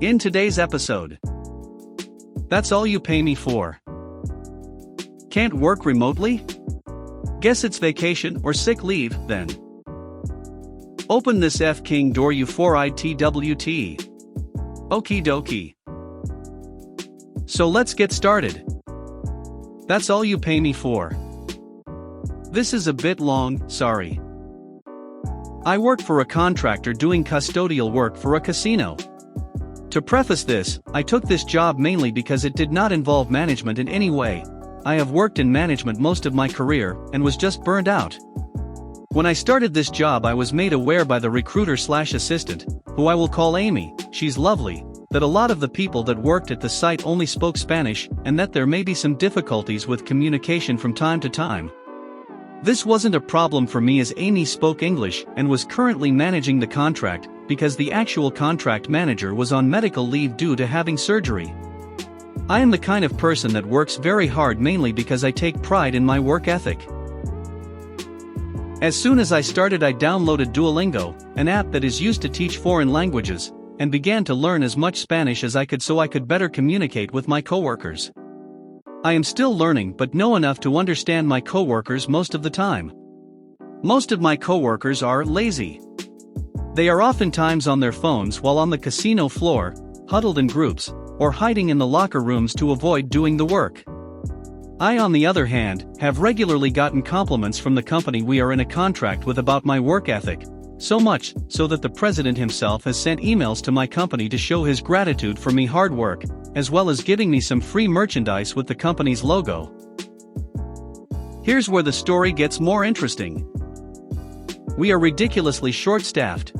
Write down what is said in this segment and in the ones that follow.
In today's episode, that's all you pay me for. Can't work remotely? Guess it's vacation or sick leave, then. Open this F-King door you four-eyed TWT. Okie dokie. So let's get started. That's all you pay me for. This is a bit long, sorry. I work for a contractor doing custodial work for a casino. To preface this, I took this job mainly because it did not involve management in any way. I have worked in management most of my career and was just burned out. When I started this job, I was made aware by the recruiter/assistant, who I will call Amy, she's lovely, that a lot of the people that worked at the site only spoke Spanish and that there may be some difficulties with communication from time to time. This wasn't a problem for me as Amy spoke English and was currently managing the contract, because the actual contract manager was on medical leave due to having surgery. I am the kind of person that works very hard mainly because I take pride in my work ethic. As soon as I started, I downloaded Duolingo, an app that is used to teach foreign languages, and began to learn as much Spanish as I could so I could better communicate with my coworkers. I am still learning but know enough to understand my coworkers most of the time. Most of my coworkers are lazy. They are oftentimes on their phones while on the casino floor, huddled in groups, or hiding in the locker rooms to avoid doing the work. I, on the other hand, have regularly gotten compliments from the company we are in a contract with about my work ethic, so much so that the president himself has sent emails to my company to show his gratitude for me hard work, as well as giving me some free merchandise with the company's logo. Here's where the story gets more interesting. We are ridiculously short-staffed.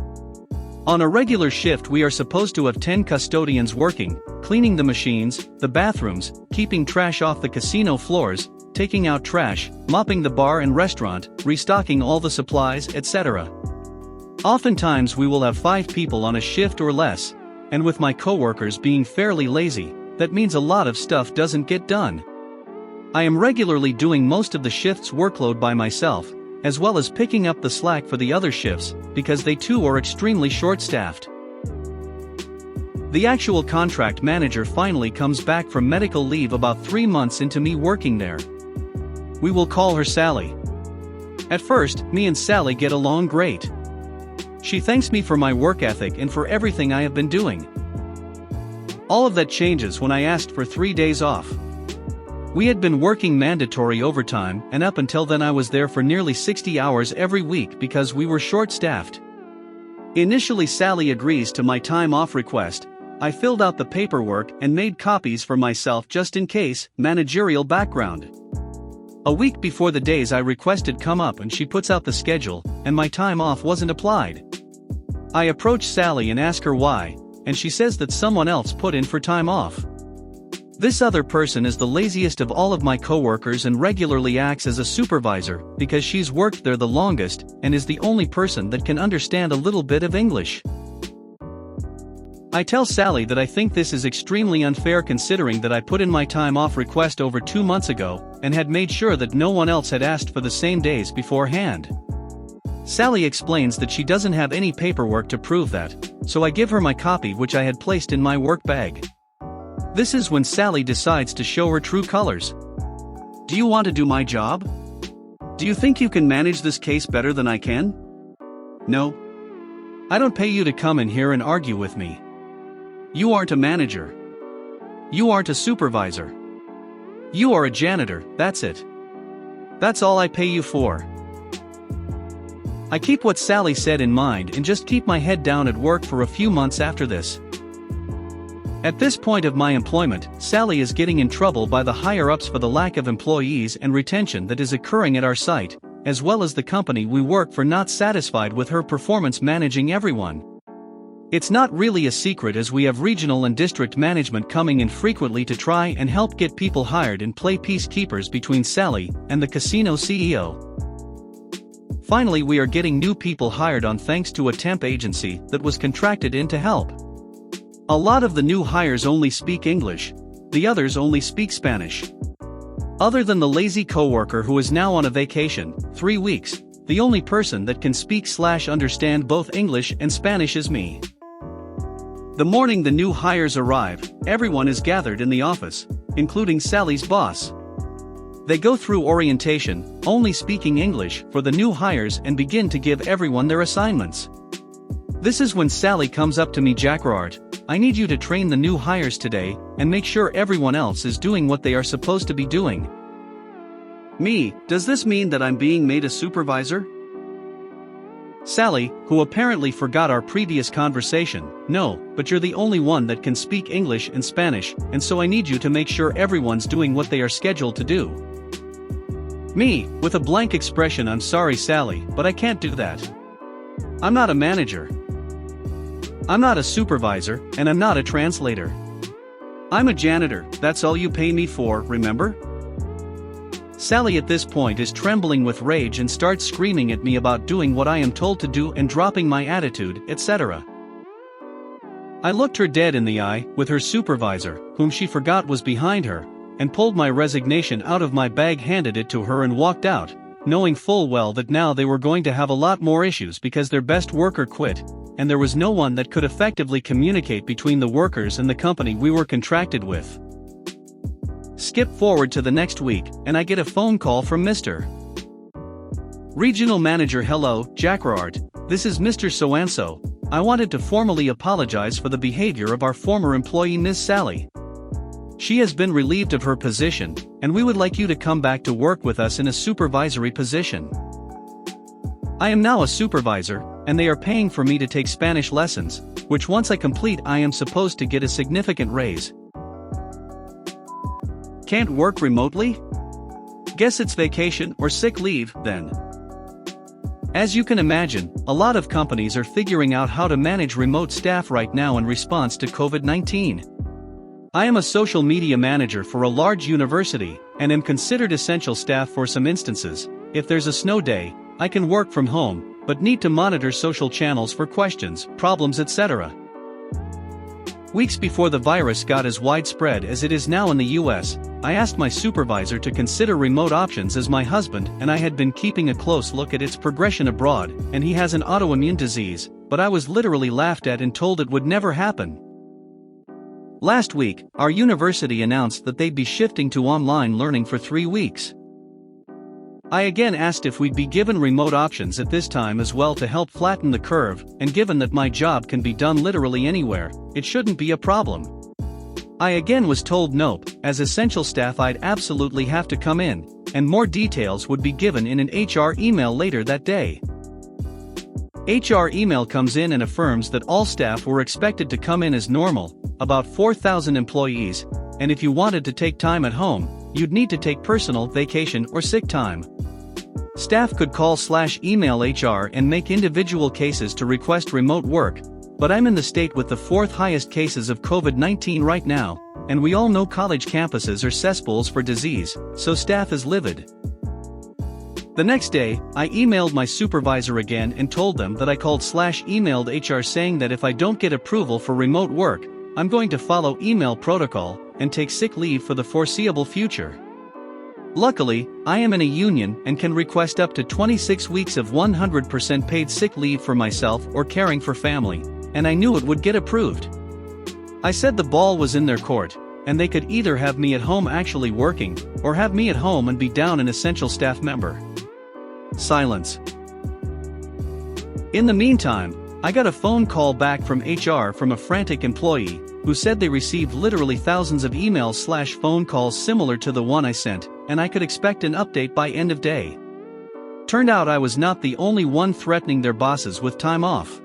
On a regular shift, we are supposed to have 10 custodians working, cleaning the machines, the bathrooms, keeping trash off the casino floors, taking out trash, mopping the bar and restaurant, restocking all the supplies, etc. Oftentimes we will have 5 people on a shift or less, and with my coworkers being fairly lazy, that means a lot of stuff doesn't get done. I am regularly doing most of the shift's workload by myself, as well as picking up the slack for the other shifts, because they too are extremely short-staffed. The actual contract manager finally comes back from medical leave about 3 months into me working there. We will call her Sally. At first, me and Sally get along great. She thanks me for my work ethic and for everything I have been doing. All of that changes when I asked for 3 days off. We had been working mandatory overtime, and up until then I was there for nearly 60 hours every week because we were short-staffed. Initially Sally agrees to my time off request. I filled out the paperwork and made copies for myself just in case, managerial background. A week before the days I requested come up and she puts out the schedule, and my time off wasn't applied. I approach Sally and ask her why, and she says that someone else put in for time off. This other person is the laziest of all of my coworkers and regularly acts as a supervisor because she's worked there the longest and is the only person that can understand a little bit of English. I tell Sally that I think this is extremely unfair considering that I put in my time off request over 2 months ago and had made sure that no one else had asked for the same days beforehand. Sally explains that she doesn't have any paperwork to prove that, so I give her my copy which I had placed in my work bag. This is when Sally decides to show her true colors. Do you want to do my job? Do you think you can manage this case better than I can? No. I don't pay you to come in here and argue with me. You aren't a manager. You aren't a supervisor. You are a janitor, that's it. That's all I pay you for. I keep what Sally said in mind and just keep my head down at work for a few months after this. At this point of my employment, Sally is getting in trouble by the higher-ups for the lack of employees and retention that is occurring at our site, as well as the company we work for not satisfied with her performance managing everyone. It's not really a secret as we have regional and district management coming in frequently to try and help get people hired and play peacekeepers between Sally and the casino CEO. Finally, we are getting new people hired on thanks to a temp agency that was contracted in to help. A lot of the new hires only speak English, the others only speak Spanish. Other than the lazy coworker who is now on a vacation, 3 weeks, the only person that can speak/understand both English and Spanish is me. The morning the new hires arrive, everyone is gathered in the office, including Sally's boss. They go through orientation, only speaking English, for the new hires and begin to give everyone their assignments. This is when Sally comes up to me. Jacquard, I need you to train the new hires today, and make sure everyone else is doing what they are supposed to be doing. Me, does this mean that I'm being made a supervisor? Sally, who apparently forgot our previous conversation, no, but you're the only one that can speak English and Spanish, and so I need you to make sure everyone's doing what they are scheduled to do. Me, with a blank expression. I'm sorry Sally, but I can't do that. I'm not a manager. I'm not a supervisor, and I'm not a translator. I'm a janitor, that's all you pay me for, remember? Sally at this point is trembling with rage and starts screaming at me about doing what I am told to do and dropping my attitude, etc. I looked her dead in the eye, with her supervisor, whom she forgot was behind her, and pulled my resignation out of my bag, handed it to her and walked out, knowing full well that now they were going to have a lot more issues because their best worker quit, and there was no one that could effectively communicate between the workers and the company we were contracted with. Skip forward to the next week, and I get a phone call from Mr. Regional Manager. Hello, Jacquard, this is Mr. So-and-so. I wanted to formally apologize for the behavior of our former employee Ms. Sally. She has been relieved of her position, and we would like you to come back to work with us in a supervisory position. I am now a supervisor, and they are paying for me to take Spanish lessons, which once I complete I am supposed to get a significant raise. Can't work remotely? Guess it's vacation or sick leave, then. As you can imagine, a lot of companies are figuring out how to manage remote staff right now in response to COVID-19. I am a social media manager for a large university, and am considered essential staff for some instances. If there's a snow day, I can work from home, but need to monitor social channels for questions, problems, etc. Weeks before the virus got as widespread as it is now in the US, I asked my supervisor to consider remote options as my husband and I had been keeping a close look at its progression abroad, and he has an autoimmune disease, but I was literally laughed at and told it would never happen. Last week, our university announced that they'd be shifting to online learning for 3 weeks. I again asked if we'd be given remote options at this time as well to help flatten the curve, and given that my job can be done literally anywhere, it shouldn't be a problem. I again was told nope, as essential staff I'd absolutely have to come in, and more details would be given in an HR email later that day. HR email comes in and affirms that all staff were expected to come in as normal, about 4,000 employees, and if you wanted to take time at home, you'd need to take personal vacation or sick time. Staff could call/email HR and make individual cases to request remote work, but I'm in the state with the 4th highest cases of COVID-19 right now, and we all know college campuses are cesspools for disease, so staff is livid. The next day, I emailed my supervisor again and told them that I called/emailed HR saying that if I don't get approval for remote work, I'm going to follow email protocol and take sick leave for the foreseeable future. Luckily, I am in a union and can request up to 26 weeks of 100% paid sick leave for myself or caring for family, and I knew it would get approved. I said the ball was in their court, and they could either have me at home actually working, or have me at home and be down an essential staff member. Silence. In the meantime, I got a phone call back from HR from a frantic employee, who said they received literally thousands of emails/phone calls similar to the one I sent, and I could expect an update by end of day. Turned out I was not the only one threatening their bosses with time off.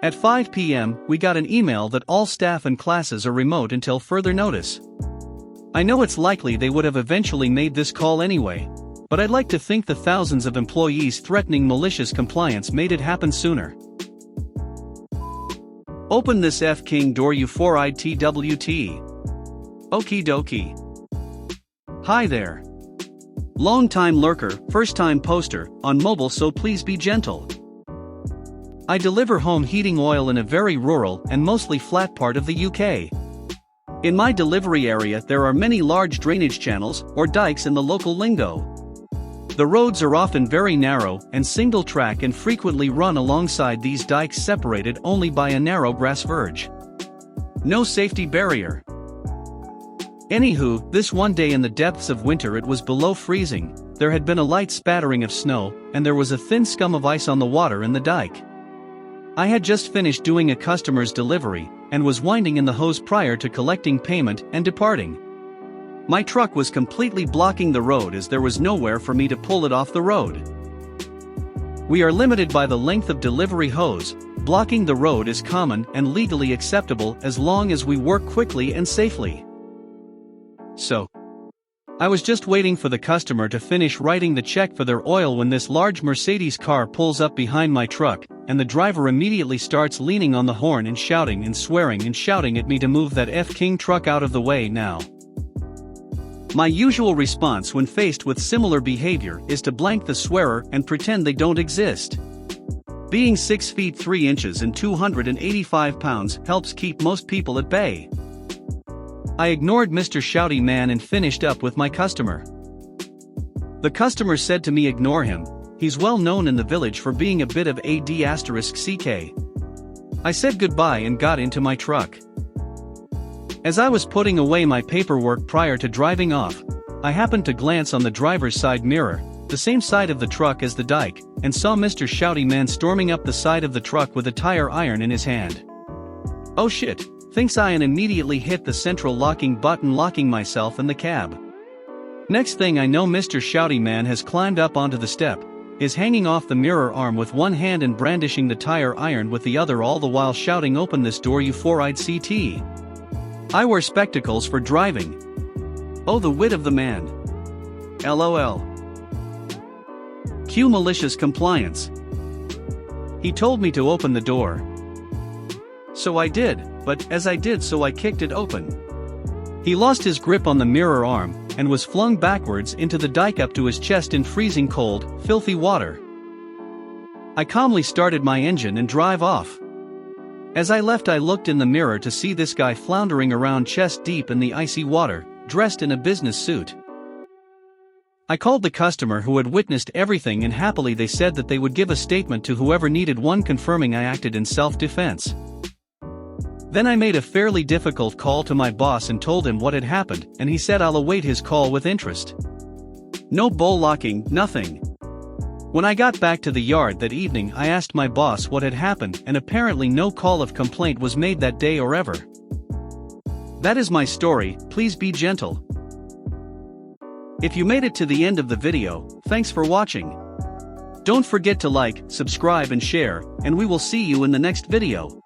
At 5 p.m., we got an email that all staff and classes are remote until further notice. I know it's likely they would have eventually made this call anyway, but I'd like to think the thousands of employees threatening malicious compliance made it happen sooner. Open this F-King door you four-eyed TWT. Okie dokie. Hi there. Long-time lurker, first-time poster, on mobile, so please be gentle. I deliver home heating oil in a very rural and mostly flat part of the UK. In my delivery area there are many large drainage channels, or dikes in the local lingo. The roads are often very narrow and single track and frequently run alongside these dikes separated only by a narrow grass verge. No safety barrier. Anywho, this one day in the depths of winter it was below freezing, there had been a light spattering of snow, and there was a thin scum of ice on the water in the dike. I had just finished doing a customer's delivery, and was winding in the hose prior to collecting payment and departing. My truck was completely blocking the road as there was nowhere for me to pull it off the road. We are limited by the length of delivery hose. Blocking the road is common and legally acceptable as long as we work quickly and safely. So, I was just waiting for the customer to finish writing the check for their oil when this large Mercedes car pulls up behind my truck, and the driver immediately starts leaning on the horn and shouting and swearing and shouting at me to move that F-King truck out of the way now. My usual response when faced with similar behavior is to blank the swearer and pretend they don't exist. Being 6 feet 3 inches and 285 pounds helps keep most people at bay. I ignored Mr. Shouty Man and finished up with my customer. The customer said to me, "Ignore him, he's well known in the village for being a bit of AD*CK. I said goodbye and got into my truck. As I was putting away my paperwork prior to driving off, I happened to glance on the driver's side mirror, the same side of the truck as the dike, and saw Mr. Shouty Man storming up the side of the truck with a tire iron in his hand. Oh shit, thinks I, and immediately hit the central locking button, locking myself in the cab. Next thing I know, Mr. Shouty Man has climbed up onto the step, is hanging off the mirror arm with one hand and brandishing the tire iron with the other, all the while shouting, "Open this door, you four-eyed CT." I wear spectacles for driving. Oh, the wit of the man. LOL. Cue malicious compliance. He told me to open the door. So I did, but as I did so I kicked it open. He lost his grip on the mirror arm, and was flung backwards into the dike up to his chest in freezing cold, filthy water. I calmly started my engine and drive off. As I left, I looked in the mirror to see this guy floundering around chest deep in the icy water, dressed in a business suit. I called the customer who had witnessed everything, and happily they said that they would give a statement to whoever needed one, confirming I acted in self-defense. Then I made a fairly difficult call to my boss and told him what had happened, and he said I'll await his call with interest. No bull-locking, nothing. When I got back to the yard that evening, I asked my boss what had happened, and apparently no call of complaint was made that day or ever. That is my story. Please be gentle. If you made it to the end of the video, thanks for watching. Don't forget to like, subscribe and share, and we will see you in the next video.